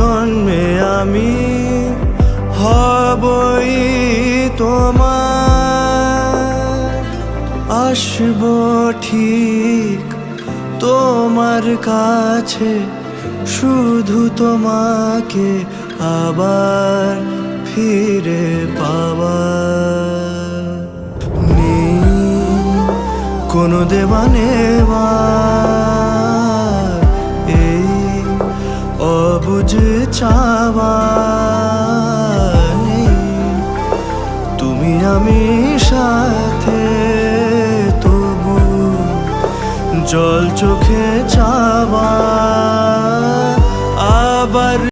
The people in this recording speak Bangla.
জন্মে আমি হবই তোমার। আসব ঠিক তোমার কাছে, শুধু তোমাকে আবার ফিরে পাওয়ার। নেই কোনো দেওয়া নেওয়ার, এই অবুঝ চাওয়া নেই। তুমি আমি সাথে, তবু জল চোখে চাওয়া।